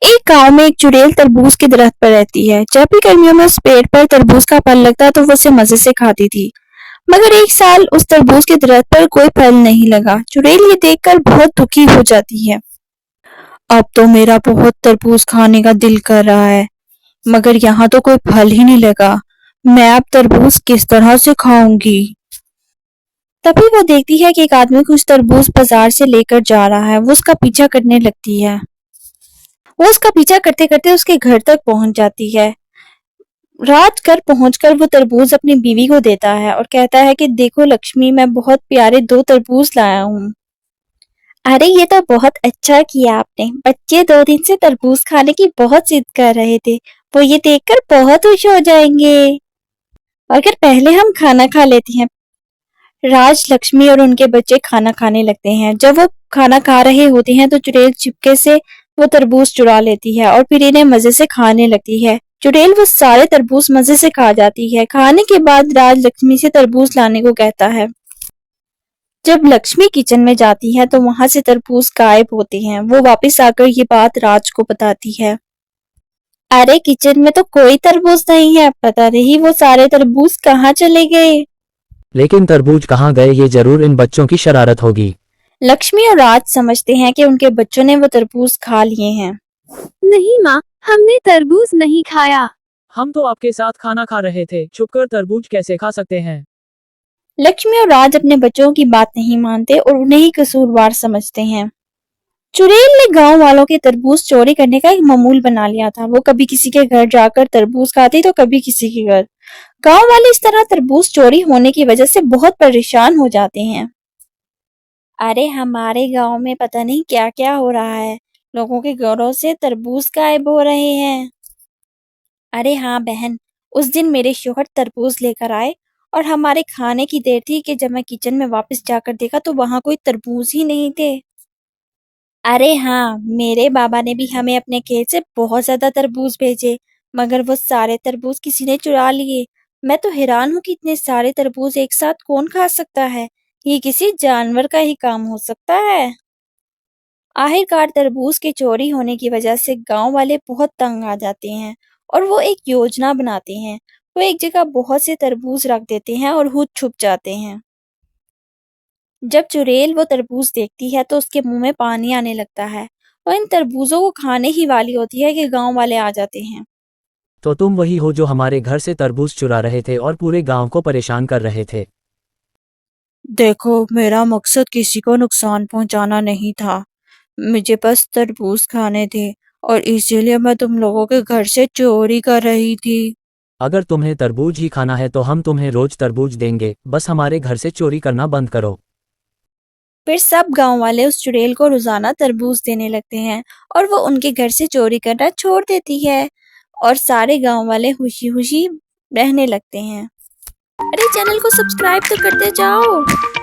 एक गांव में एक चुड़ैल तरबूज के दरख्त पर रहती है। जब भी गर्मियों में उस पेड़ पर तरबूज का फल लगता तो वो उसे मजे से खाती थी। मगर एक साल उस तरबूज के दरख्त पर कोई फल नहीं लगा। चुड़ैल ये देखकर बहुत दुखी हो जाती है। अब तो मेरा बहुत तरबूज खाने का दिल कर रहा है, मगर यहाँ तो कोई फल ही नहीं लगा। मैं अब तरबूज किस तरह से खाऊंगी? तभी वो देखती है कि एक आदमी कुछ तरबूज बाजार से लेकर जा रहा है। वो उसका पीछा करने लगती है। वो उसका पीछा करते करते उसके घर तक पहुंच जाती है। रात घर पहुंचकर वो तरबूज अपनी बीवी को देता है और कहता है कि देखो लक्ष्मी, मैं बहुत प्यारे 2 तरबूज लाया हूँ। अरे ये तो बहुत अच्छा किया आपने। बच्चे 2 दिन से तरबूज खाने की बहुत जिद कर रहे थे। वो ये देखकर बहुत खुश हो जाएंगे। अगर पहले हम खाना खा लेते हैं। राज, लक्ष्मी और उनके बच्चे खाना खाने लगते हैं। जब वो खाना खा रहे होते हैं तो चुड़ैल चुपके से वो तरबूज चुरा लेती है और फिर इन्हें मजे से खाने लगती है। चुड़ैल वो सारे तरबूज मजे से खा जाती है। खाने के बाद राज लक्ष्मी से तरबूज लाने को कहता है। जब लक्ष्मी किचन में जाती है तो वहां से तरबूज गायब होते हैं। वो वापस आकर ये बात राज को बताती है। अरे किचन में तो कोई तरबूज नहीं है, पता नहीं वो सारे तरबूज कहाँ चले गए। लेकिन तरबूज कहाँ गए, ये जरूर इन बच्चों की शरारत होगी। लक्ष्मी और राज समझते हैं कि उनके बच्चों ने वो तरबूज खा लिए हैं। नहीं माँ, हमने तरबूज नहीं खाया। हम तो आपके साथ खाना खा रहे थे, छुपकर तरबूज कैसे खा सकते हैं? लक्ष्मी और राज अपने बच्चों की बात नहीं मानते और उन्हें ही कसूरवार समझते हैं। चुड़ैल ने गांव वालों के तरबूज चोरी करने का एक मामूल बना लिया था। वो कभी किसी के घर जाकर तरबूज खाती तो कभी किसी के घर। गांव वाले इस तरह तरबूज चोरी होने की वजह से बहुत परेशान हो जाते हैं। अरे हमारे गांव में पता नहीं क्या क्या हो रहा है। लोगों के घरों से तरबूज गायब हो रहे हैं। अरे हाँ बहन, उस दिन मेरे शौहर तरबूज लेकर आए और हमारे खाने की देर थी कि जब मैं किचन में वापस जाकर देखा तो वहां कोई तरबूज ही नहीं थे। अरे हाँ, मेरे बाबा ने भी हमें अपने खेत से बहुत ज्यादा तरबूज भेजे, मगर वो सारे तरबूज किसी ने चुरा लिए। मैं तो हैरान हूँ कि इतने सारे तरबूज एक साथ कौन खा सकता है। ये किसी जानवर का ही काम हो सकता है। आखिरकार तरबूज के चोरी होने की वजह से गांव वाले बहुत तंग आ जाते हैं और वो एक योजना बनाते हैं। वो एक जगह बहुत से तरबूज रख देते हैं और खुद छुप जाते हैं। जब चुड़ैल वो तरबूज देखती है तो उसके मुंह में पानी आने लगता है। वो इन तरबूजों को खाने ही वाली होती है कि गांव वाले आ जाते हैं। तो तुम वही हो जो हमारे घर से तरबूज चुरा रहे थे और पूरे गांव को परेशान कर रहे थे। देखो, मेरा मकसद किसी को नुकसान पहुंचाना नहीं था। मुझे बस तरबूज खाने थे और इसीलिए मैं तुम लोगों के घर से चोरी कर रही थी। अगर तुम्हें तरबूज ही खाना है तो हम तुम्हें रोज तरबूज देंगे, बस हमारे घर से चोरी करना बंद करो। फिर सब गांव वाले उस चुड़ैल को रोजाना तरबूज देने लगते हैं और वो उनके घर से चोरी करना छोड़ देती है और सारे गांव वाले खुशी खुशी रहने लगते हैं। अरे चैनल को सब्सक्राइब तो करते जाओ।